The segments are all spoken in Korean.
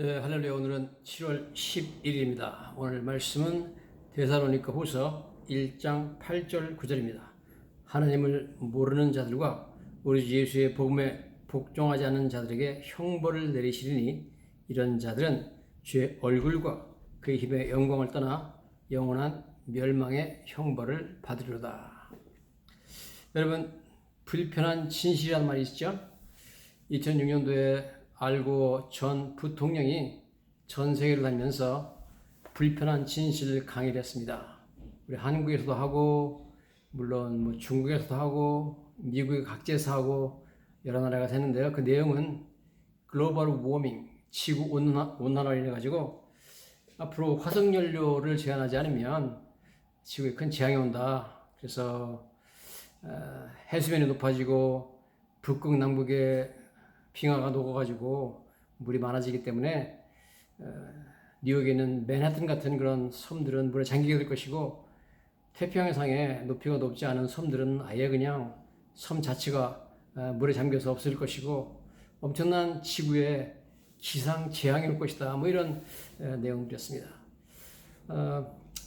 네, 할렐루야. 오늘은 7월 11일입니다. 오늘 말씀은 데살로니가 후서 1장 8절 9절입니다. 하나님을 모르는 자들과 우리 주 예수의 복음에 복종하지 않는 자들에게 형벌을 내리시리니 이런 자들은 주의 얼굴과 그의 힘의 영광을 떠나 영원한 멸망의 형벌을 받으리로다. 여러분, 불편한 진실이라는 말이 있죠? 2006년도에 알고 전 부통령이 전 세계를 다니면서 불편한 진실 강의를 했습니다. 우리 한국에서도 하고, 물론 뭐 중국에서도 하고, 미국의 각지에서 하고, 여러 나라가 됐는데요. 그 내용은 글로벌 워밍, 지구 온난화를 해가지고 앞으로 화석연료를 제한하지 않으면 지구에 큰 재앙이 온다. 그래서 해수면이 높아지고 북극 남극에 빙하가 녹아가지고 물이 많아지기 때문에 뉴욕에 있는 맨하튼 같은 그런 섬들은 물에 잠기게 될 것이고, 태평양상에 높이가 높지 않은 섬들은 아예 그냥 섬 자체가 물에 잠겨서 없을 것이고, 엄청난 지구에 기상 재앙이 올 것이다. 뭐 이런 내용들이었습니다.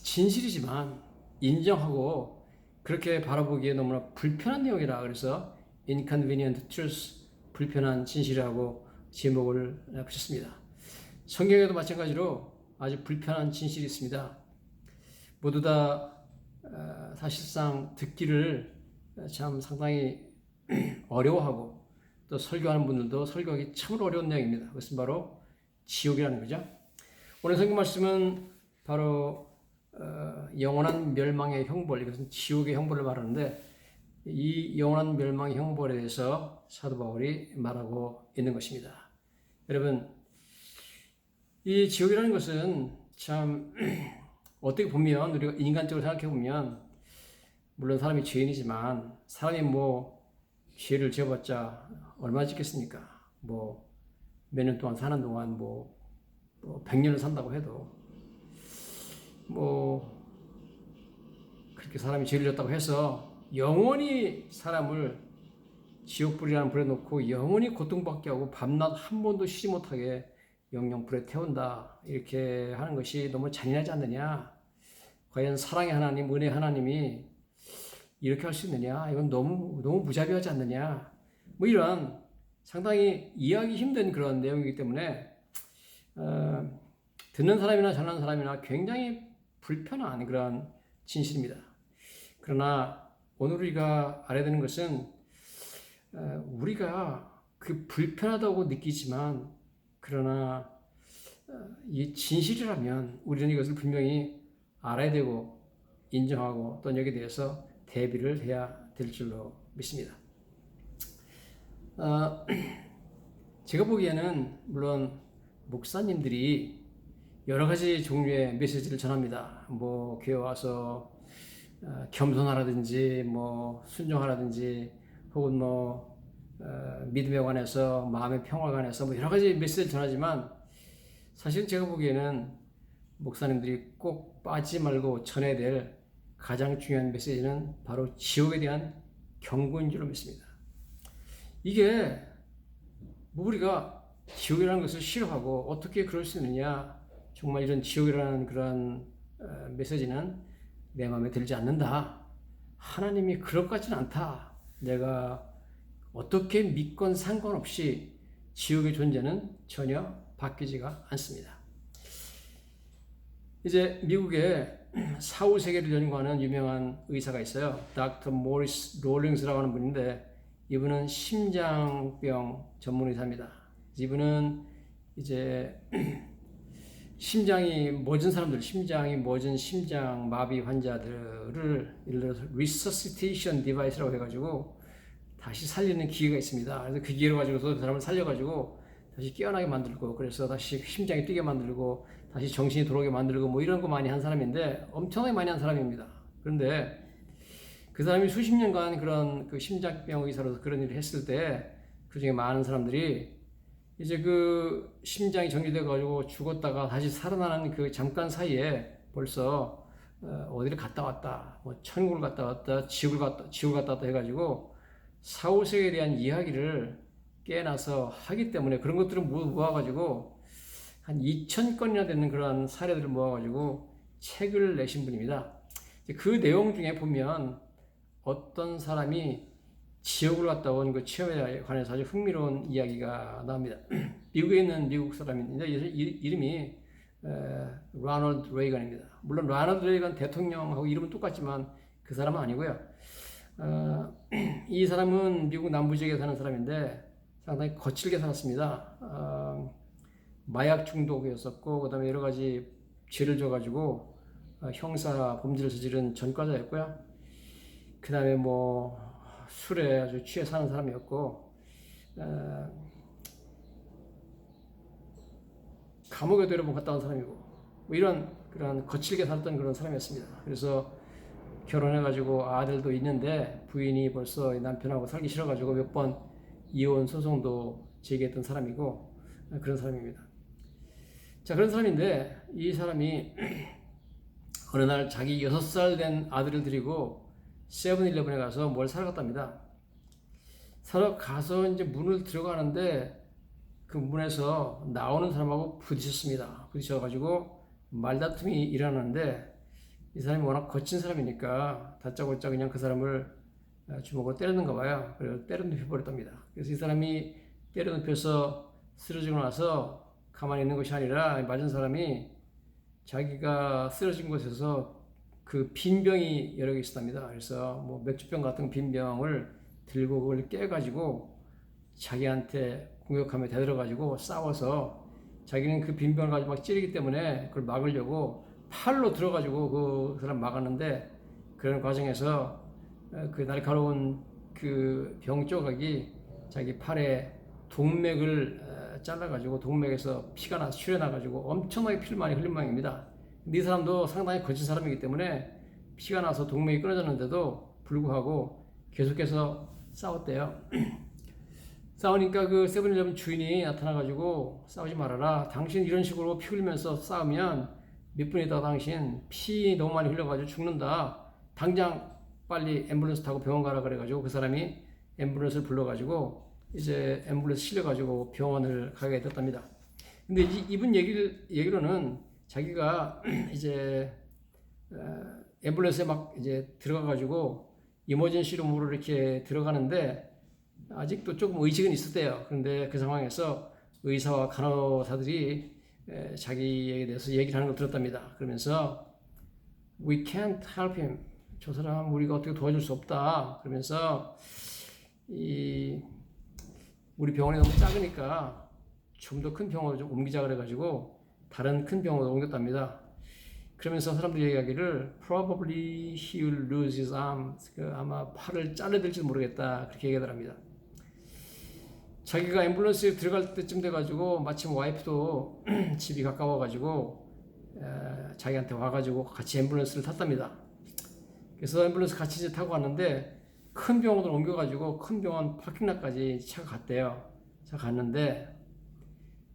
진실이지만 인정하고 그렇게 바라보기에 너무나 불편한 내용이라 그래서 inconvenient truth, 불편한 진실이라고 제목을 붙였습니다. 성경에도 마찬가지로 아주 불편한 진실이 있습니다. 모두 다 사실상 듣기를 참 상당히 어려워하고, 또 설교하는 분들도 설교하기 참으로 어려운 내용입니다. 그것은 바로 지옥이라는 거죠. 오늘 성경 말씀은 바로 영원한 멸망의 형벌, 이것은 지옥의 형벌을 말하는데, 이 영원한 멸망의 형벌에 대해서 사도 바울이 말하고 있는 것입니다. 여러분, 이 지옥이라는 것은 참 어떻게 보면, 우리가 인간적으로 생각해 보면, 물론 사람이 죄인이지만 사람이 뭐 죄를 지어봤자 얼마나 짓겠습니까? 뭐 몇 년 동안 사는 동안 뭐 100년을 산다고 해도 뭐 그렇게 사람이 죄를 졌다고 해서 영원히 사람을 지옥불이라는 불에 놓고 영원히 고통받게 하고 밤낮 한 번도 쉬지 못하게 영영 불에 태운다, 이렇게 하는 것이 너무 잔인하지 않느냐? 과연 사랑의 하나님, 은혜의 하나님이 이렇게 할 수 있느냐? 이건 너무 무자비하지 않느냐? 뭐 이런 상당히 이해하기 힘든 그런 내용이기 때문에 듣는 사람이나 전하는 사람이나 굉장히 불편한 그런 진실입니다. 그러나 오늘 우리가 알아야 되는 것은, 우리가 그 불편하다고 느끼지만, 그러나 이 진실이라면 우리는 이것을 분명히 알아야 되고 인정하고 또 여기에 대해서 대비를 해야 될 줄로 믿습니다. 제가 보기에는 물론 목사님들이 여러 가지 종류의 메시지를 전합니다. 뭐 교회 와서 겸손하라든지 뭐 순종하라든지, 혹은 뭐 믿음에 관해서, 마음의 평화에 관해서 뭐 여러 가지 메시지를 전하지만, 사실 제가 보기에는 목사님들이 꼭 빠지지 말고 전해야 될 가장 중요한 메시지는 바로 지옥에 대한 경고인 줄로 믿습니다. 이게 뭐 우리가 지옥이라는 것을 싫어하고 어떻게 그럴 수 있느냐, 정말 이런 지옥이라는 그런 메시지는 내 마음에 들지 않는다, 하나님이 그럴 것 같지는 않다, 내가 어떻게 믿건 상관없이 지옥의 존재는 전혀 바뀌지가 않습니다. 이제 미국에 사후세계를 연구하는 유명한 의사가 있어요. 닥터 모리스 롤링스라고 하는 분인데, 이분은 심장병 전문 의사입니다. 이분은 이제 심장이 멎은 사람들, 심장이 멎은 심장 마비 환자들을 예를 들어서 resuscitation device라고 해가지고 다시 살리는 기계가 있습니다. 그래서 그 기계를 가지고서 그 사람을 살려가지고 다시 깨어나게 만들고, 그래서 다시 심장이 뛰게 만들고, 다시 정신이 돌아오게 만들고, 뭐 이런 거 많이 한 사람인데, 엄청나게 많이 한 사람입니다. 그런데 그 사람이 수십 년간 그런 그 심장병 의사로서 그런 일을 했을 때, 그 중에 많은 사람들이 이제 그 심장이 정지돼가지고 죽었다가 다시 살아나는 그 잠깐 사이에 벌써 어디를 갔다 왔다, 뭐 천국을 갔다 왔다, 지옥을 갔다 왔다 해가지고 사후세계에 대한 이야기를 깨어나서 하기 때문에, 그런 것들을 모아가지고 한 2,000건이나 되는 그러한 사례들을 모아가지고 책을 내신 분입니다. 그 내용 중에 보면 어떤 사람이 지옥을 갔다 온 그 체험에 관해서 아주 흥미로운 이야기가 나옵니다. 미국에 있는 미국 사람인데 이름이 라널드 레이건입니다. 물론 라널드 레이건 대통령하고 이름은 똑같지만 그 사람은 아니고요. 이 사람은 미국 남부 지역에 사는 사람인데 상당히 거칠게 살았습니다. 마약 중독이었었고 그다음에 여러 가지 죄를 져가지고 형사 범죄를 저지른 전과자였고요. 그다음에 뭐 술에 아주 취해 사는 사람이었고 감옥에도 여러 번 갔다 온 사람이고 뭐 이런 그런 거칠게 살았던 그런 사람이었습니다. 그래서 결혼해가지고 아들도 있는데 부인이 벌써 남편하고 살기 싫어가지고 몇 번 이혼 소송도 제기했던 사람이고 그런 사람입니다. 자, 그런 사람인데 이 사람이 어느 날 자기 6살 된 아들을 데리고 세븐일레븐에 가서 뭘 사러 갔답니다. 사러 가서 이제 문을 들어가는데 그 문에서 나오는 사람하고 부딪혔습니다. 부딪혀가지고 말다툼이 일어나는데 이 사람이 워낙 거친 사람이니까 다짜고짜 그냥 그 사람을 주먹으로 때렸는가 봐요. 그래서 때려 눕혀버렸답니다. 그래서 이 사람이 때려 눕혀서 쓰러지고 나서 가만히 있는 것이 아니라 맞은 사람이 자기가 쓰러진 곳에서 그 빈병이 여러 개 있었답니다. 그래서 뭐 맥주병 같은 빈병을 들고 그걸 깨가지고 자기한테 공격하며 대들어가지고 싸워서 자기는 그 빈병을 가지고 막 찌르기 때문에 그걸 막으려고 팔로 들어가지고 그 사람 막았는데 그런 과정에서 그 날카로운 그 병 조각이 자기 팔에 동맥을 잘라가지고 동맥에서 피가 나서 출혈나가지고 엄청나게 피를 많이 흘린 모양입니다. 근데 이 사람도 상당히 거친 사람이기 때문에 피가 나서 동맥이 끊어졌는데도 불구하고 계속해서 싸웠대요. 싸우니까 그 세븐일레븐 주인이 나타나가지고 싸우지 말아라. 당신 이런 식으로 피 흘리면서 싸우면 몇 분 있다가 당신 피 너무 많이 흘려가지고 죽는다. 당장 빨리 앰뷸런스 타고 병원 가라 그래가지고 그 사람이 앰뷸런스를 불러가지고 이제 앰뷸런스 실려가지고 병원을 가게 됐답니다. 근데 이분 얘기로는 자기가 이제 앰뷸런스에 막 이제 들어가가지고 이머전시 룸으로 이렇게 들어가는데 아직도 조금 의식은 있었대요. 그런데 그 상황에서 의사와 간호사들이 자기에 대해서 얘기를 하는 걸 들었답니다. 그러면서 We can't help him. 저 사람 우리가 어떻게 도와줄 수 없다. 그러면서 우리 병원이 너무 작으니까 좀 더 큰 병원으로 좀 옮기자 그래가지고 다른 큰 병원으로 옮겼답니다. 그러면서 사람들이 얘기하기를 Probably he will lose his arm. 아마 팔을 잘라들지도 모르겠다. 그렇게 얘기하더랍니다. 자기가 앰뷸런스에 들어갈 때쯤 돼가지고 마침 와이프도 집이 가까워가지고 자기한테 와가지고 같이 앰뷸런스를 탔답니다. 그래서 앰뷸런스 같이 이제 타고 왔는데 큰 병원으로 옮겨가지고 큰 병원 파킹락까지 차가 갔대요. 차 갔는데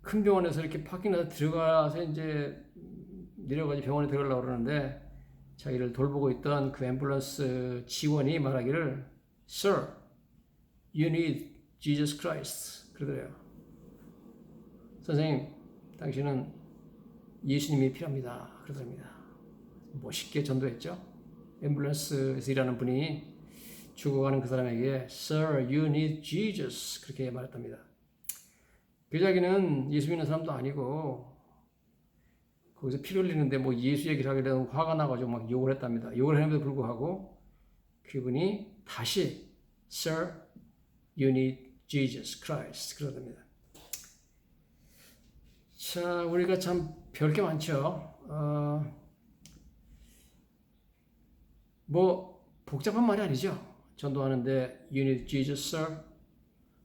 큰 병원에서 이렇게 파킹락에 들어가서 이제 내려가지고 병원에 들어가려고 그러는데 자기를 돌보고 있던 그 앰뷸런스 직원이 말하기를 Sir, you need Jesus Christ. 그러더래요. 선생님, 당신은 예수님이 필요합니다. 그러더랍니다. 멋있게 전도했죠. 앰뷸런스에서 일하는 분이 죽어가는 그 사람에게 Sir, you need Jesus. 그렇게 말했답니다. 그 자기는 예수 믿는 사람도 아니고 거기서 피 흘리는데 뭐 예수 얘기를 하게 되면 화가 나가지고 막 욕을 했답니다. 욕을 했는데도 불구하고 그분이 다시 Sir, you need Jesus Christ. 그러답니다. 자, 우리가 참 별 게 많죠. 뭐 복잡한 말이 아니죠. 전도하는데 You need Jesus, sir.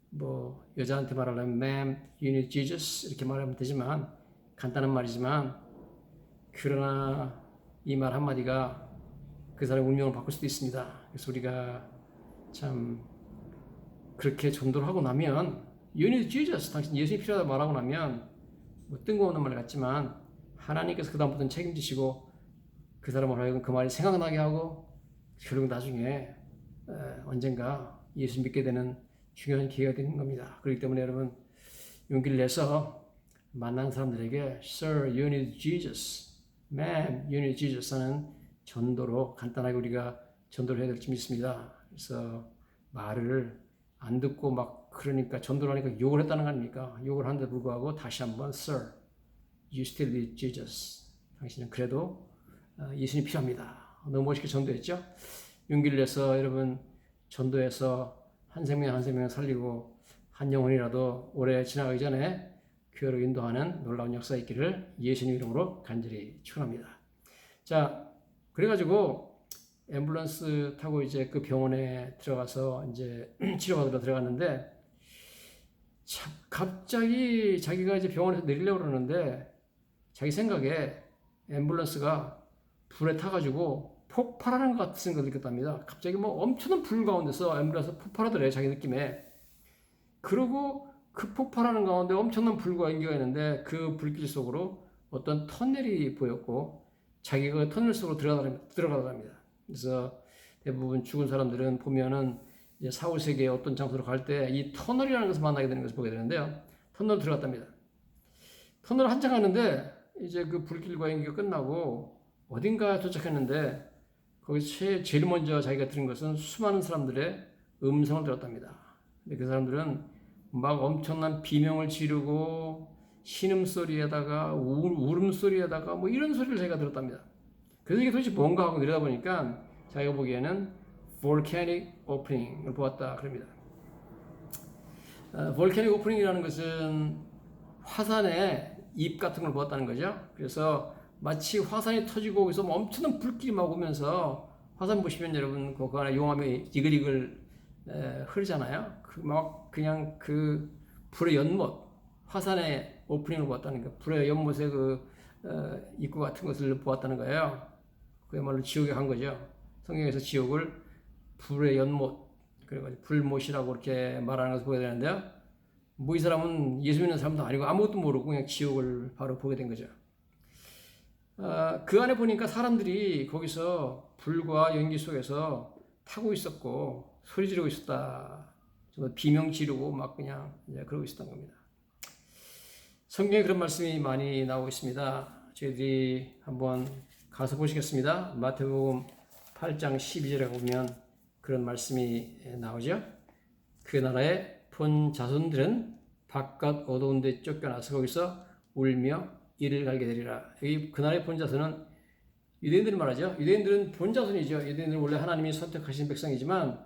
뭐 여자한테 말하려면 Ma'am, you need Jesus 이렇게 말하면 되지만 간단한 말이지만 그러나 이 말 한마디가 그 사람의 운명을 바꿀 수도 있습니다. 그래서 우리가 참 그렇게 전도를 하고 나면 You need Jesus, 당신 예수님이 필요하다고 말하고 나면 뭐 뜬금없는 말 같지만 하나님께서 그 다음부터는 책임지시고 그 사람을 하여금 그 말이 생각나게 하고 결국 나중에 언젠가 예수 믿게 되는 중요한 기회가 되는 겁니다. 그렇기 때문에 여러분 용기를 내서 만난 사람들에게 Sir, you need Jesus. Ma'am, you need Jesus 하는 전도로 간단하게 우리가 전도를 해야 될 점이 있습니다. 그래서 말을 안 듣고 막 그러니까 전도를 하니까 욕을 했다는 거 아닙니까? 욕을 한데 불구하고 다시 한번 Sir, you still need Jesus. 당신은 그래도 예수님이 필요합니다. 너무 멋있게 전도했죠? 용기를 내서 여러분 전도해서 한 생명 한 생명 살리고 한 영혼이라도 오래 지나가기 전에 교회로 인도하는 놀라운 역사 있기를 예수님 이름으로 간절히 축원합니다. 자, 그래가지고 앰뷸런스 타고 이제 그 병원에 들어가서 이제 치료받으러 들어갔는데 갑자기 자기가 이제 병원에서 내리려고 그러는데 자기 생각에 앰뷸런스가 불에 타가지고 폭발하는 것 같은 걸 느꼈답니다. 갑자기 뭐 엄청난 불 가운데서 앰뷸런스 폭발하더래 자기 느낌에. 그러고 그 폭발하는 가운데 엄청난 불과 연기가 있는데 그 불길 속으로 어떤 터널이 보였고 자기가 그 터널 속으로 들어가답니다. 그래서 대부분 죽은 사람들은 보면은 이제 사후 세계의 어떤 장소로 갈 때 이 터널이라는 것을 만나게 되는 것을 보게 되는데요. 터널 들어갔답니다. 터널 한참 가는데 이제 그 불길과 연기가 끝나고 어딘가 도착했는데 거기서 제일 먼저 자기가 들은 것은 수많은 사람들의 음성을 들었답니다. 근데 그 사람들은 막 엄청난 비명을 지르고 신음소리에다가 울음소리에다가 뭐 이런 소리를 자기가 들었답니다. 그래서 이게 도대체 뭔가 하고 내려다보니까 자기가 보기에는 volcanic opening을 보았다 그럽니다. volcanic opening이라는 것은 화산의 입 같은 걸 보았다는 거죠. 그래서 마치 화산이 터지고 거기서 뭐 엄청난 불길이 막 오면서 화산 보시면 여러분 그 안에 용암이 이글이글 흐르잖아요. 막 그냥 그 불의 연못, 화산의 오프닝을 보았다는 거, 불의 연못의 그 입구 같은 것을 보았다는 거예요. 그야말로 지옥에 간 거죠. 성경에서 지옥을 불의 연못, 그래가지고 불못이라고 이렇게 말하는 것을 보게 되는데요. 뭐 이 사람은 예수 믿는 사람도 아니고 아무것도 모르고 그냥 지옥을 바로 보게 된 거죠. 그 안에 보니까 사람들이 거기서 불과 연기 속에서 타고 있었고 소리 지르고 있었다. 비명 지르고 막 그냥 그러고 있었던 겁니다. 성경에 그런 말씀이 많이 나오고 있습니다. 저희들이 한번 가서 보시겠습니다. 마태복음 8장 12절에 보면 그런 말씀이 나오죠. 그 나라의 본 자손들은 바깥 어두운 데 쫓겨나서 거기서 울며 이를 갈게 되리라. 여기 그 나라의 본 자손은 유대인들이 말하죠. 유대인들은 본 자손이죠. 유대인들은 원래 하나님이 선택하신 백성이지만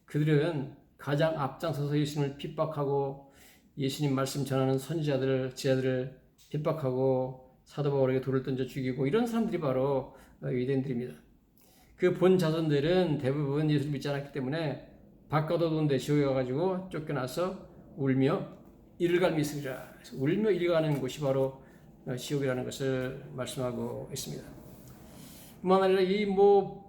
그들은 가장 앞장서서 예수님을 핍박하고 예수님 말씀 전하는 선지자들, 지자들을 핍박하고 사도 바울에게 돌을 던져 죽이고 이런 사람들이 바로 유대인들입니다. 그 본 자손들은 대부분 예수를 믿지 않았기 때문에 바깥 어두운 데 지옥에 가가지고 쫓겨나서 울며 이를 갈미 있으리라. 울며 이를 가는 곳이 바로 지옥이라는 것을 말씀하고 있습니다. 뿐만 아니라 이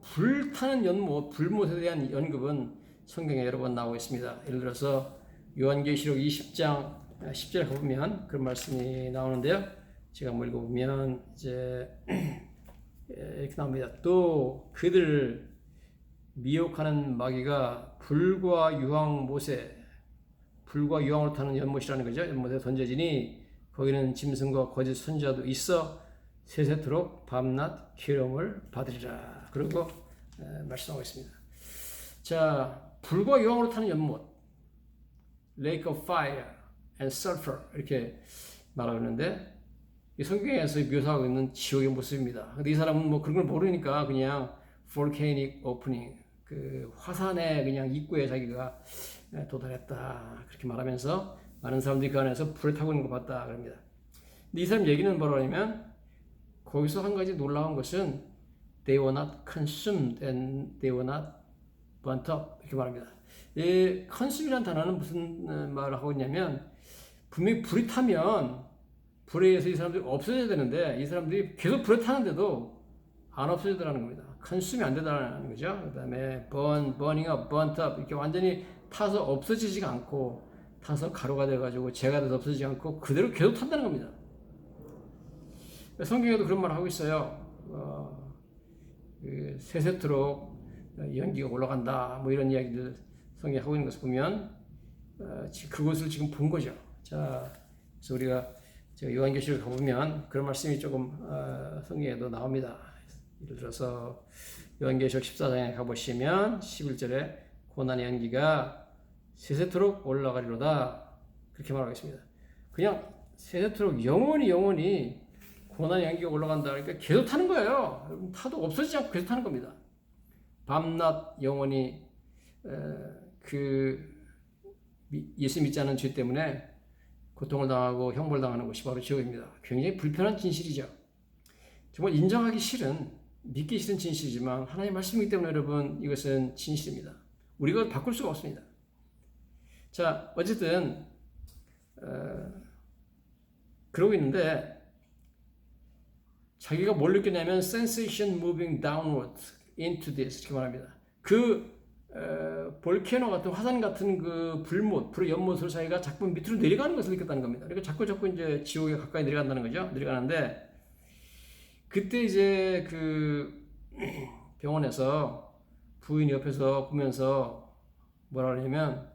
불타는 연못, 불못에 대한 언급은 성경에 여러 번 나오고 있습니다. 예를 들어서 요한계시록 20장 10절에 가보면 그런 말씀이 나오는데요. 제가 한번 읽어보면 이제 이렇게 나옵니다. 또 그들을 미혹하는 마귀가 불과 유황으로 타는 연못이라는 거죠. 연못에 던져지니 거기는 짐승과 거짓 선지자도 있어 세세토록 밤낮 괴로움을 받으리라. 그리고 말씀하고 있습니다. 자, 불과 유황으로 타는 연못, Lake of Fire and Sulfur 이렇게 말하고 있는데 이 성경에서 묘사하고 있는 지옥의 모습입니다. 근데 이 사람은 뭐 그런 걸 모르니까 그냥 volcanic opening, 그 화산의 그냥 입구에 자기가 도달했다 그렇게 말하면서 많은 사람들이 그 안에서 불을 타고 있는 거 봤다 그럽니다. 근데 이 사람 얘기는 뭐라냐면 거기서 한 가지 놀라운 것은 they were not consumed and they were not burnt up 이렇게 말합니다. 이 consume이라는 단어는 무슨 말을 하고 있냐면 분명히 불이 타면 불에 의해서 이 사람들이 없어져야 되는데 이 사람들이 계속 불에 타는데도 안 없어지더라는 겁니다. consume이 안 되더라는 거죠. 그 다음에 burning up, burnt up 이렇게 완전히 타서 없어지지가 않고 타서 가루가 돼가지고 재가 돼서 없어지지 않고 그대로 계속 탄다는 겁니다. 성경에도 그런 말을 하고 있어요. 세세토록 연기가 올라간다 뭐 이런 이야기들 성경에 하고 있는 것을 보면 그것을 지금 본 거죠. 자, 그래서 우리가 제가 요한계시록 가보면 그런 말씀이 조금 성경에도 나옵니다. 예를 들어서 요한계시록 14장에 가보시면 11절에 고난의 연기가 세세토록 올라가리로다 그렇게 말하고 있습니다. 그냥 세세토록 영원히 고난의 연기가 올라간다 그러니까 계속 타는 거예요. 여러분 타도 없어지지 않고 계속 타는 겁니다. 밤낮 영원히 예수 믿지 않은 죄 때문에 고통을 당하고 형벌 당하는 것이 바로 지옥입니다. 굉장히 불편한 진실이죠. 정말 인정하기 싫은, 믿기 싫은 진실이지만 하나님의 말씀이기 때문에 여러분 이것은 진실입니다. 우리가 바꿀 수가 없습니다. 자, 어쨌든 그러고 있는데 자기가 뭘 느꼈냐면 sensation moving downward into this 이렇게 말합니다. 볼케노 같은 화산 같은 그 불의 연못으로 자기가 자꾸 밑으로 내려가는 것을 느꼈다는 겁니다. 그러니까 자꾸 이제 지옥에 가까이 내려간다는 거죠. 내려가는데 그때 이제 그 병원에서 부인이 옆에서 보면서 뭐라 그러냐면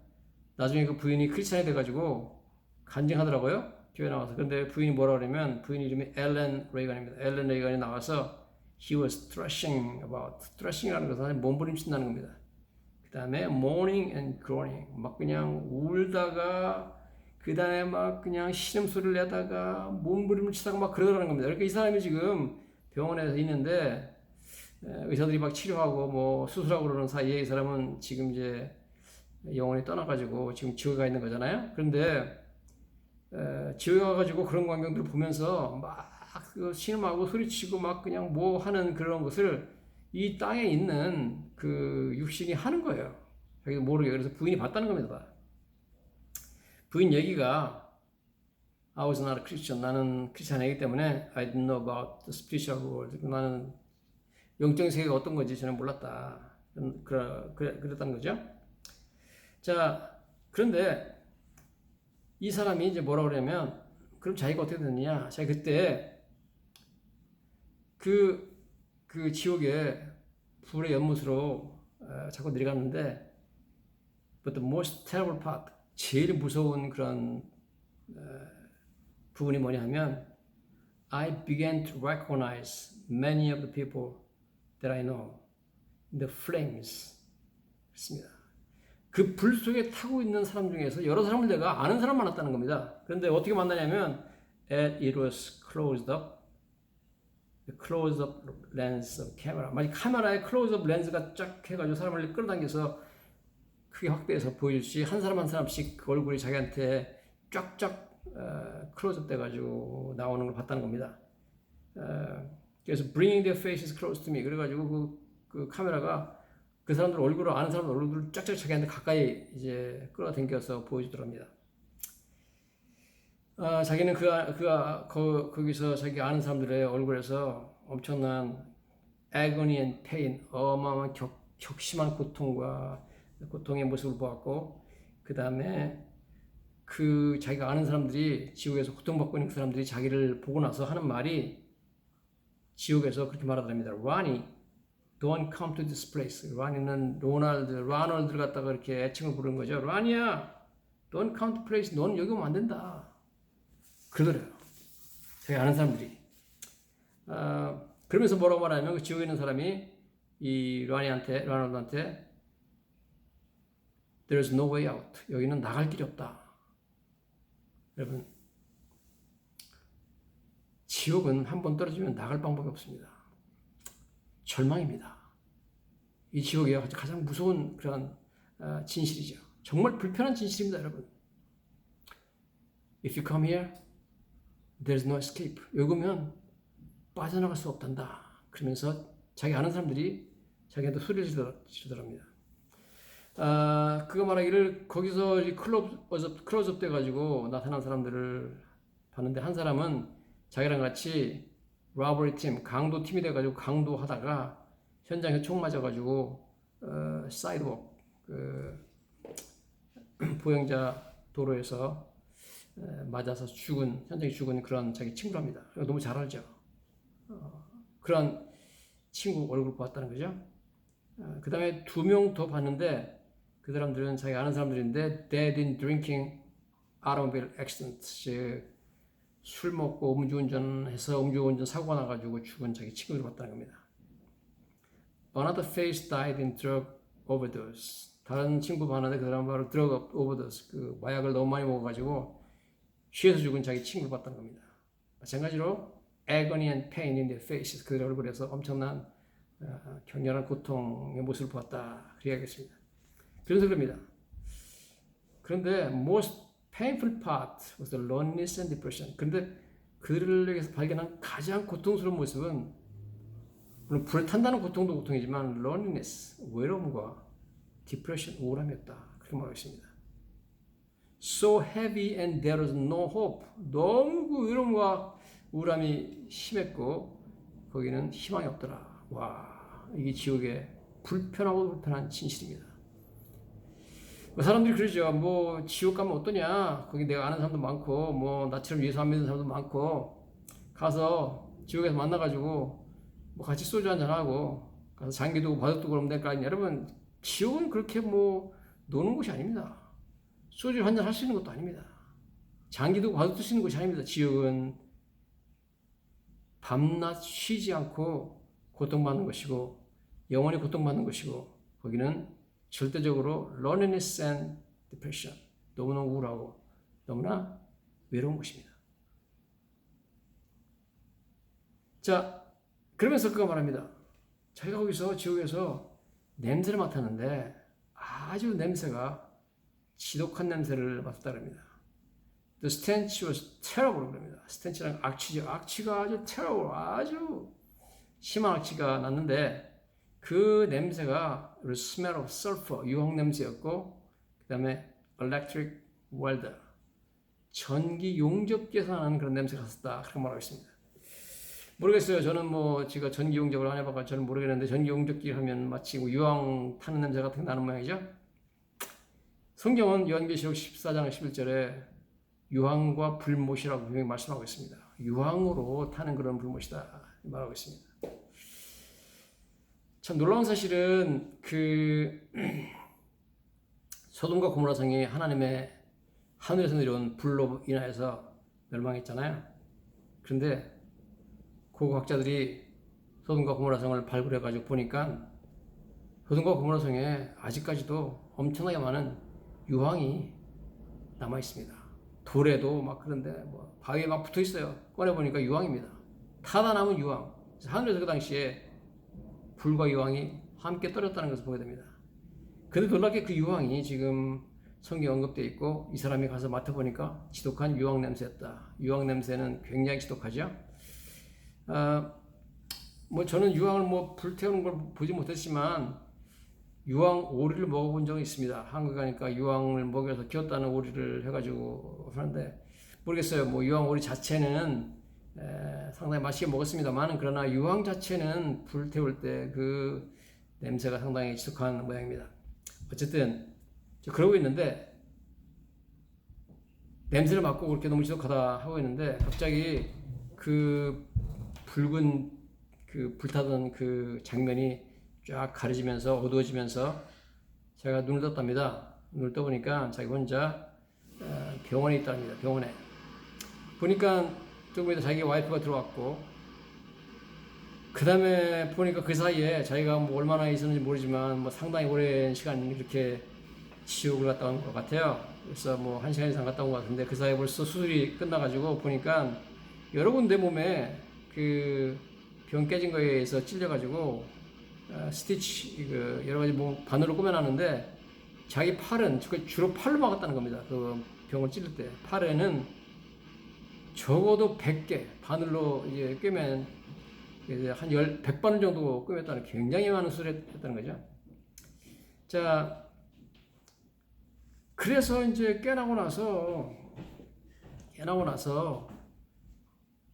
나중에 그 부인이 크리스찬이 돼가지고 간증하더라고요. 교회 나와서. 그런데 부인이 뭐라 그러냐면 부인 이름이 엘렌 레이건입니다. 엘렌 레이건이 나와서 he was thrashing about. thrashing이라는 것은 몸부림친다는 겁니다. 그 다음에 mourning and groaning 막 그냥 울다가 그 다음에 막 그냥 신음소리를 내다가 몸부림을 치다가 막 그러더라는 겁니다. 그러니까 이 사람이 지금 병원에서 있는데 의사들이 막 치료하고 뭐 수술하고 그러는 사이에 이 사람은 지금 이제 영혼이 떠나가지고 지금 지옥에 가 있는 거잖아요. 그런데 지옥에 가가지고 그런 광경들을 보면서 막 신음하고 소리치고 막 그냥 뭐 하는 그런 것을 이 땅에 있는 그 육신이 하는 거예요. 자기도 모르게. 그래서 부인이 봤다는 겁니다. 부인 얘기가 I was not a Christian. 나는 크리스찬 아니기 때문에 I didn't know about the spiritual world. 나는 영적 세계가 어떤 건지 저는 몰랐다. 그랬다는 거죠. 자, 그런데 이 사람이 이제 뭐라고 그러냐면 그럼 자기가 어떻게 됐느냐. 자기 그때 그 지옥에 불의 연못으로 자꾸 내려갔는데 but the most terrible part 제일 무서운 그런 부분이 뭐냐 하면 I began to recognize many of the people that I know in the flames. 그렇습니다. 그 불 속에 타고 있는 사람 중에서 여러 사람을 내가 아는 사람 만났다는 겁니다. 그런데 어떻게 만나냐면 it was closed up. The close-up lens of camera. 마치 카메라에 close-up 렌즈가 쫙 해가지고 사람을 끌어당겨서 크게 확대해서 보여주지 한 사람 한 사람씩 그 얼굴이 자기한테 쫙쫙 클로즈업 돼가지고 나오는 걸 봤다는 겁니다. 그래서 bringing their faces close to me. 그래가지고 그 카메라가 그 사람들 얼굴을 아는 사람들 얼굴을 쫙쫙 자기한테 가까이 이제 끌어당겨서 보여주더랍니다. 자기는 거기서 자기 아는 사람들의 얼굴에서 엄청난 agony and pain, 어마어마한 격심한 고통의 모습을 보았고, 그 다음에 자기가 아는 사람들이 지옥에서 고통받고 있는 그 사람들이 자기를 보고 나서 하는 말이 지옥에서 그렇게 말하더랍니다. Ronnie, don't come to this place. ronnie는 로널드를 갖다가 이렇게 애칭을 부르는 거죠. ronnie야, don't come to place. 너는 여기 오면 안 된다. 그러더래요. 자기 아는 사람들이. 그러면서 뭐라고 말하냐면 그 지옥에 있는 사람이 이 로널드한테 There's no way out. 여기는 나갈 길이 없다. 여러분, 지옥은 한 번 떨어지면 나갈 방법이 없습니다. 절망입니다. 이 지옥이 가장 무서운 그런 진실이죠. 정말 불편한 진실입니다, 여러분. If you come here, there's no escape. 여기 오면 빠져나갈 수 없단다. 그러면서 자기 아는 사람들이 자기한테 소리를 지르더랍니다. 그거 말하기를 거기서 클로즈업 돼가지고 나타난 사람들을 봤는데 한 사람은 자기랑 같이 로버리 팀, 강도 팀이 돼가지고 강도하다가 현장에 총 맞아가지고 사이드웍 보행자 도로에서 맞아서 현장에 죽은 그런 자기 친구랍니다. 너무 잘 알죠. 그런 친구 얼굴 보았다는 거죠. 그 다음에 2명 더 봤는데 그 사람들은 자기 아는 사람들인데 dead in drinking automobile accident, 술 먹고 음주운전해서 음주운전 사고가 나가지고 죽은 자기 친구를 봤다는 겁니다. Another face died in drug overdose. 다른 친구 봤는데 그 사람은 바로 drug overdose, 그 마약을 너무 많이 먹어가지고 취해서 죽은 자기 친구를 봤다는 겁니다. 마찬가지로 agony and pain in their faces, 그들 얼굴에서 엄청난 격렬한 고통의 모습을 보았다 그래야겠습니다. 그래서 그럽니다. 그런데 most painful part was the loneliness and depression. 그런데 그들에게서 발견한 가장 고통스러운 모습은 물론 불에 탄다는 고통도 고통이지만 loneliness, 외로움과 depression, 우울함이었다. 그렇게 말하고 있습니다. So heavy and there was no hope. 너무 그 외로움과 우울함이 심했고 거기는 희망이 없더라. 와, 이게 지옥의 불편하고 불편한 진실입니다. 사람들이 그러죠. 뭐 지옥 가면 어떠냐? 거기 내가 아는 사람도 많고 뭐 나처럼 예수 안 믿는 사람도 많고 가서 지옥에서 만나가지고 뭐 같이 소주 한잔 하고 가서 장기도 바둑도 그러면 될까? 여러분, 지옥은 그렇게 뭐 노는 곳이 아닙니다. 소주 한잔 할 수 있는 것도 아닙니다. 장기도 바둑도 쓰는 곳이 아닙니다. 지옥은 밤낮 쉬지 않고 고통받는 것이고 영원히 고통받는 것이고 거기는 절대적으로 loneliness and depression, 너무나 우울하고 너무나 외로운 것입니다. 자, 그러면서 그가 말합니다. 자기가 거기서 지옥에서 냄새를 맡았는데 아주 냄새가 지독한 냄새를 맡았다 그럽니다. The stench was terrible 그럽니다. stench는 악취죠. 악취가 아주 terrible, 아주 심한 악취가 났는데 그 냄새가 smell of sulfur, 유황 냄새였고 그 다음에 electric welder, 전기 용접기에서 나는 그런 냄새가 났었다. 그렇게 말하고 있습니다. 모르겠어요. 저는 뭐 제가 전기 용접을 안 해봐서 저는 모르겠는데 전기 용접기 하면 마치 유황 타는 냄새 같은 게 나는 모양이죠. 성경은 요한계시록 14장 11절에 유황과 불못이라고 분명히 말씀하고 있습니다. 유황으로 타는 그런 불못이다 말하고 있습니다. 참 놀라운 사실은 그 소돔과 고모라 성이 하나님의 하늘에서 내려온 불로 인하여서 멸망했잖아요. 그런데 고고학자들이 소돔과 고모라 성을 발굴해가지고 보니까 소돔과 고모라 성에 아직까지도 엄청나게 많은 유황이 남아 있습니다. 돌에도 막 그런데 뭐 바위에 막 붙어 있어요. 꺼내 보니까 유황입니다. 타다 남은 유황. 하늘에서 그 당시에 불과 유황이 함께 떨어졌다는 것을 보게 됩니다. 그런데 놀랍게 그 유황이 지금 성경에 언급되어 있고 이 사람이 가서 맡아보니까 지독한 유황 냄새였다. 유황 냄새는 굉장히 지독하죠. 뭐 저는 유황을 뭐 불태우는 걸 보지 못했지만 유황 오리를 먹어본 적이 있습니다. 한국에 가니까 유황을 먹여서 키웠다는 오리를 해가지고 하는데 모르겠어요. 뭐 유황 오리 자체는 상당히 맛있게 먹었습니다만 그러나 유황 자체는 불태울 때 그 냄새가 상당히 지독한 모양입니다. 어쨌든 그러고 있는데 냄새를 맡고 그렇게 너무 지독하다 하고 있는데 갑자기 그 붉은 그 불타던 그 장면이 쫙 가려지면서 어두워지면서 제가 눈을 떴답니다. 눈을 떠보니까 자기 혼자 병원에 있답니다. 병원에 보니까 조금 있다 자기 와이프가 들어왔고 그 다음에 보니까 그 사이에 자기가 뭐 얼마나 있었는지 모르지만 뭐 상당히 오랜 시간 이렇게 지옥을 갔다 온 것 같아요. 그래서 뭐 1시간 이상 갔다 온 것 같은데 그 사이에 벌써 수술이 끝나가지고 보니까 여러 군데 몸에 그 병 깨진 거에 의해서 찔려가지고 스티치 그 여러 가지 뭐 바늘로 꾸며놨는데 자기 팔은 주로 팔로 막았다는 겁니다. 그 병을 찔릴 때 팔에는 적어도 100개 바늘로 이제 꿰면 한 100바늘 정도 꿰맸다는 굉장히 많은 수술을 했다는 거죠. 자, 그래서 이제 깨나고 나서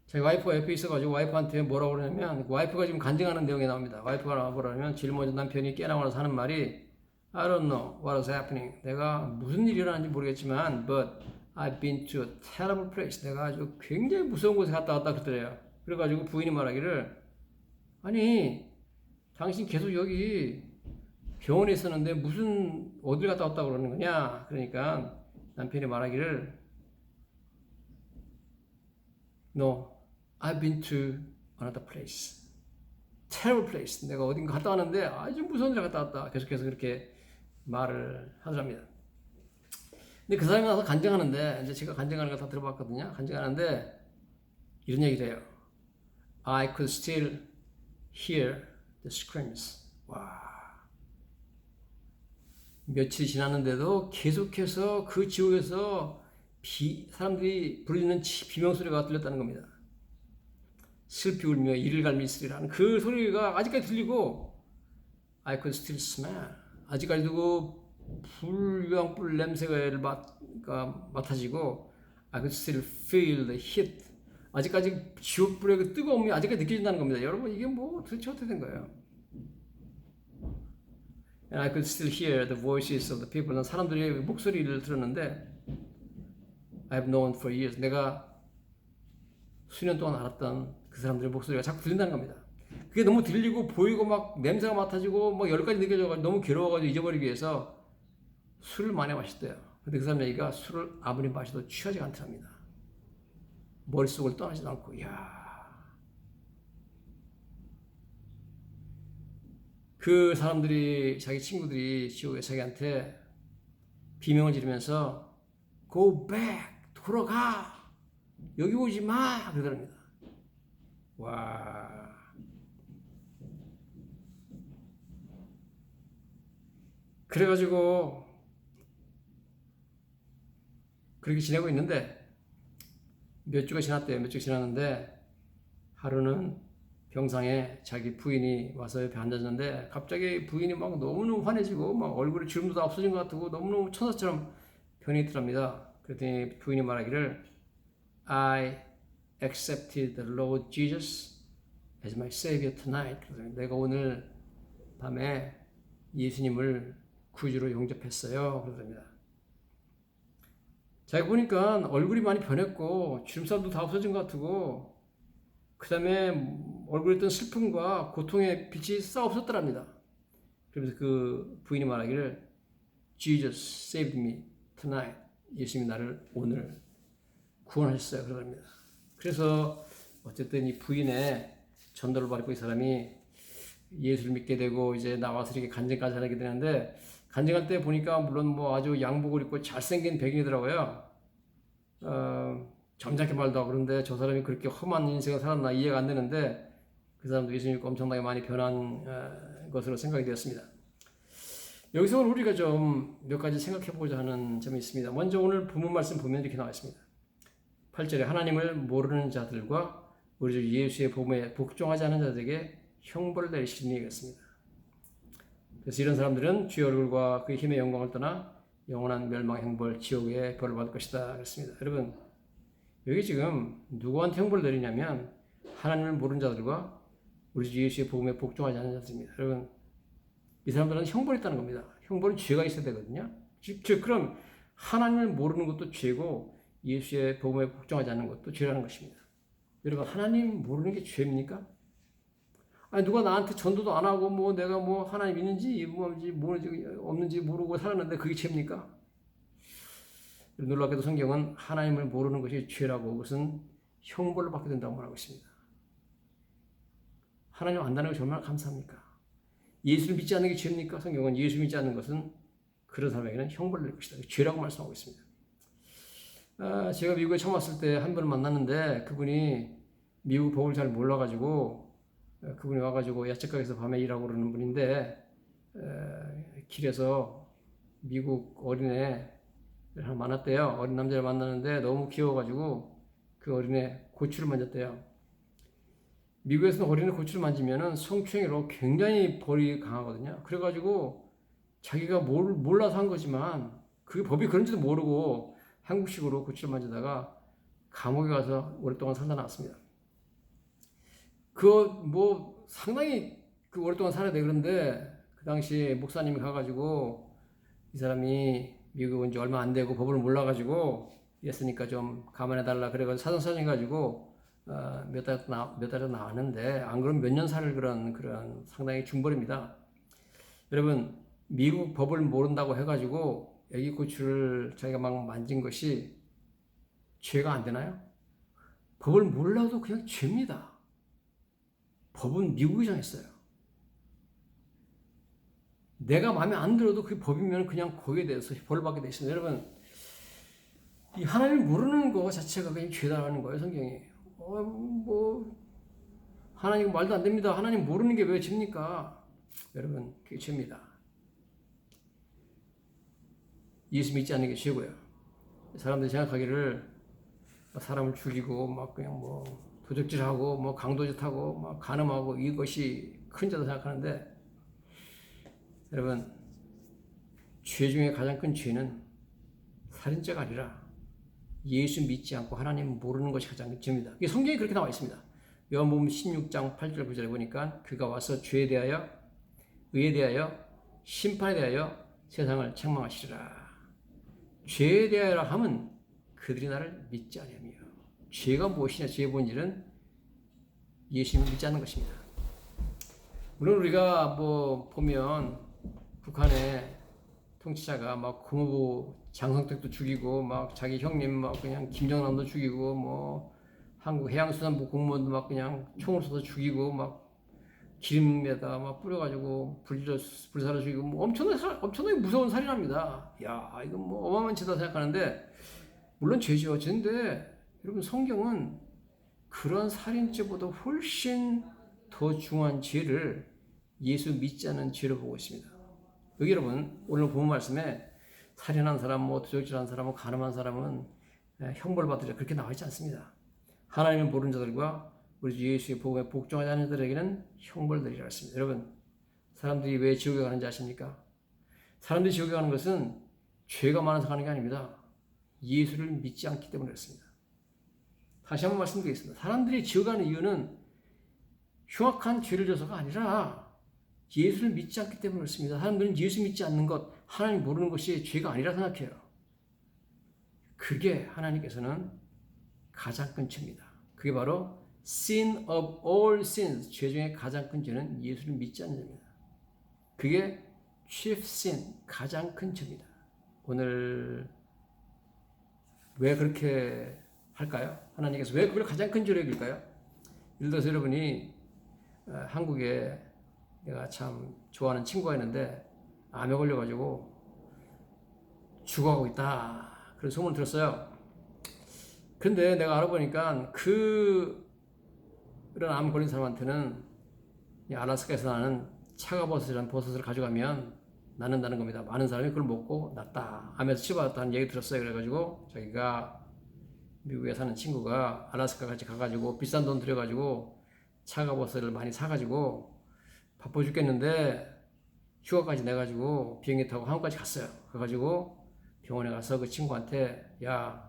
자기 와이프가 옆에 있어가지고 와이프한테 뭐라고 그러냐면 와이프가 지금 간증하는 내용이 나옵니다. 와이프가 뭐라 하면 제일 먼저 남편이 깨나고 나서 하는 말이 I don't know what is happening. 내가 무슨 일이 일어나는지 모르겠지만 but I've been to a terrible place. 내가 아주 굉장히 무서운 곳에 갔다 왔다 그러더래요. 그래가지고 부인이 말하기를 아니 당신 계속 여기 병원에 있었는데 무슨 어딜 갔다 왔다고 그러는 거냐. 그러니까 남편이 말하기를 No, I've been to another place. terrible place. 내가 어딘가 갔다 왔는데 아주 무서운 데 갔다 왔다. 계속해서 그렇게 말을 하더랍니다. 근데 그 사람이 나서 간증하는데, 이제 제가 간증하는 거 다 들어봤거든요. 간증하는데 이런 얘기를 해요. I could still hear the screams. 와. 며칠이 지났는데도 계속해서 그 지옥에서 사람들이 부르는 비명소리가 들렸다는 겁니다. 슬피 울며 이를 갈미 있으리라는 그 소리가 아직까지 들리고, I could still smell. 아직까지도 그 불량불 냄새가 맡아지고, I could still feel the heat. 아직까지 지옥불의 그 뜨거움이 아직까지 느껴진다는 겁니다. 여러분, 이게 뭐 도대체 어떻게 된 거예요? And I could still hear the voices of the people. 난 사람들의 목소리를 들었는데, I've known for years. 내가 수년 동안 알았던 그 사람들의 목소리가 자꾸 들린다는 겁니다. 그게 너무 들리고 보이고 막 냄새가 맡아지고 막 열까지 느껴져가지고 너무 괴로워가지고 잊어버리기 위해서 술을 많이 마셨대요. 근데 그 사람 얘기가 술을 아무리 마셔도 취하지 않답니다. 머릿속을 떠나지도 않고, 그 사람들이, 자기 친구들이 지옥에 자기한테 비명을 지르면서 Go back, 돌아가, 여기 오지 마, 그러더랍니다. 와. 그래가지고 그렇게 지내고 있는데 몇 주가 지났대요. 몇 주가 지났는데 하루는 병상에 자기 부인이 와서 옆에 앉았는데 갑자기 부인이 막 너무너무 환해지고 막 얼굴에 주름도 다 없어진 것 같고 너무너무 천사처럼 변해 있더랍니다. 그랬더니 부인이 말하기를 I accepted the Lord Jesus as my Savior tonight. 그래서 내가 오늘 밤에 예수님을 구주로 영접했어요. 그러답니다. 자기 보니까 얼굴이 많이 변했고 주름살도 다 없어진 것 같고 그 다음에 얼굴에 있던 슬픔과 고통의 빛이 싹 없었더랍니다. 그러면서 그 부인이 말하기를 Jesus saved me tonight. 예수님이 나를 오늘 구원하셨어요. 그러답니다. 그래서 어쨌든 이 부인의 전도를 받고 이 사람이 예수를 믿게 되고 이제 나와서 이렇게 간증까지 하게 되는데 간증할 때 보니까 물론 뭐 아주 양복을 입고 잘생긴 백인이더라고요. 점잖게 말도 하고 그런데 저 사람이 그렇게 험한 인생을 살았나 이해가 안 되는데 그 사람도 예수님 믿고 엄청나게 많이 변한 것으로 생각이 되었습니다. 여기서 오늘 우리가 좀 몇 가지 생각해 보고자 하는 점이 있습니다. 먼저 오늘 본문 말씀 보면 이렇게 나와 있습니다. 8절에 하나님을 모르는 자들과 우리 주 예수의 복음에 복종하지 않은 자들에게 형벌을 내리시니 얘기했습니다. 그래서 이런 사람들은 주의 얼굴과 그의 힘의 영광을 떠나 영원한 멸망 형벌 지옥의 벌을 받을 것이다 그랬습니다. 여러분 여기 지금 누구한테 형벌을 내리냐면 하나님을 모르는 자들과 우리 주 예수의 복음에 복종하지 않은 자들입니다. 여러분 이 사람들은 형벌이 있다는 겁니다. 형벌은 죄가 있어야 되거든요. 즉 그럼 하나님을 모르는 것도 죄고 예수의 복음에 복종하지 않는 것도 죄라는 것입니다. 여러분 하나님 모르는 게 죄입니까? 아니 누가 나한테 전도도 안 하고 뭐 내가 뭐 하나님 있는지 뭔지 없는지 모르고 살았는데 그게 죄입니까? 놀랍게도 성경은 하나님을 모르는 것이 죄라고 그것은 형벌을 받게 된다고 말하고 있습니다. 하나님 안다는 것이 얼마나 감사합니까? 예수를 믿지 않는 게 죄입니까? 성경은 예수 믿지 않는 것은 그런 사람에게는 형벌을 낼 것이다. 죄라고 말씀하고 있습니다. 제가 미국에 처음 왔을 때 한 분을 만났는데 그분이 미국 법을 잘 몰라가지고 그분이 와가지고 야채가게에서 밤에 일하고 그러는 분인데 길에서 미국 어린애를 하나 만났대요. 어린 남자를 만났는데 너무 귀여워가지고 그 어린애 고추를 만졌대요. 미국에서는 어린애 고추를 만지면은 성추행으로 굉장히 벌이 강하거든요. 그래가지고 자기가 몰라서 한 거지만 그게 법이 그런지도 모르고 한국식으로 고추를 만지다가 감옥에 가서 오랫동안 살다 나왔습니다. 뭐 상당히 오랫동안 살아야 돼. 그런데 그 당시 목사님이 가가지고 이 사람이 미국에 온 지 얼마 안 되고 법을 몰라가지고 이랬으니까 좀 감안해달라 그래가지고 사정 가지고 몇 달에 나왔는데 안 그러면 몇 년 살 그런 상당히 중벌입니다. 여러분 미국 법을 모른다고 해가지고 애기 고추를 자기가 막 만진 것이 죄가 안 되나요? 법을 몰라도 그냥 죄입니다. 법은 미국이 정했어요. 내가 마음에 안 들어도 그게 법이면 그냥 거기에 대해서 벌을 받게 되어 있습니다. 여러분, 이 하나님을 모르는 거 자체가 그냥 죄다라는 거예요, 성경이. 하나님 말도 안 됩니다. 하나님 모르는 게 왜 죄입니까? 여러분, 그게 죄입니다. 예수 믿지 않는 게 죄고요. 사람들이 생각하기를 사람을 죽이고 막 그냥 뭐 도적질하고 뭐 강도짓하고 막 간음하고 이것이 큰 죄다 생각하는데, 여러분, 죄 중에 가장 큰 죄는 살인죄가 아니라 예수 믿지 않고 하나님 모르는 것이 가장 큰 죄입니다. 성경에 그렇게 나와 있습니다. 요한복음 16장 8절 9절에 보니까 그가 와서 죄에 대하여 의에 대하여 심판에 대하여 세상을 책망하시리라. 죄에 대하여라 하면 그들이 나를 믿지 아니하며. 죄가 무엇이냐? 죄의 본질은 예수님을 믿지 않는 것입니다. 물론 우리가 뭐 보면 북한의 통치자가 막 국무부 장성택도 죽이고 막 자기 형님 막 그냥 김정남도 죽이고 뭐 한국 해양수산부 공무원도 막 그냥 총을 쏘서 죽이고 막 기름에다 막 뿌려가지고 불사로 죽이고 뭐 엄청나게 무서운 살인합니다. 야, 이건 뭐 어마어마한 죄다 생각하는데, 물론 죄죠. 죄인데 여러분, 성경은 그런 살인죄보다 훨씬 더 중한 죄를 예수 믿지 않는 죄로 보고 있습니다. 여기 여러분, 오늘 본 말씀에 살인한 사람, 뭐 도적질한 사람, 뭐 간음한 사람은 형벌 받으리라 그렇게 나와 있지 않습니다. 하나님을 모르는 자들과 우리 주 예수의 복음에 복종하지 않는 자들에게는 형벌들이라 했습니다. 여러분, 사람들이 왜 지옥에 가는지 아십니까? 사람들이 지옥에 가는 것은 죄가 많아서 가는 게 아닙니다. 예수를 믿지 않기 때문에 그렇습니다. 다시 한번 말씀드리겠습니다. 사람들이 지옥에 가는 이유는 흉악한 죄를 져서가 아니라 예수를 믿지 않기 때문에 그렇습니다. 사람들은 예수 믿지 않는 것, 하나님 모르는 것이 죄가 아니라 생각해요. 그게 하나님께서는 가장 큰 죄입니다. 그게 바로 sin of all sins, 죄 중에 가장 큰 죄는 예수를 믿지 않는 죄입니다. 그게 chief sin, 가장 큰 죄입니다. 오늘 왜 그렇게 할까요? 하나님께서 왜 그걸 가장 큰 죄로 여길까요? 예를 들어서 여러분이 한국에 내가 참 좋아하는 친구가 있는데 암에 걸려가지고 죽어가고 있다, 그런 소문을 들었어요. 근데 내가 알아보니까 그런 암 걸린 사람한테는 알라스카에서 나는 차가버섯이라는 버섯을 가져가면 낫는다는 겁니다. 많은 사람이 그걸 먹고 낫다, 암에서 치료받았다는 얘기 들었어요. 그래가지고 자기가 미국에 사는 친구가 알라스카 같이 가가지고 비싼 돈 들여가지고 차가버섯을 많이 사가지고 바빠 죽겠는데 휴가까지 내가지고 비행기 타고 한국까지 갔어요. 그래가지고 병원에 가서 그 친구한테, 야,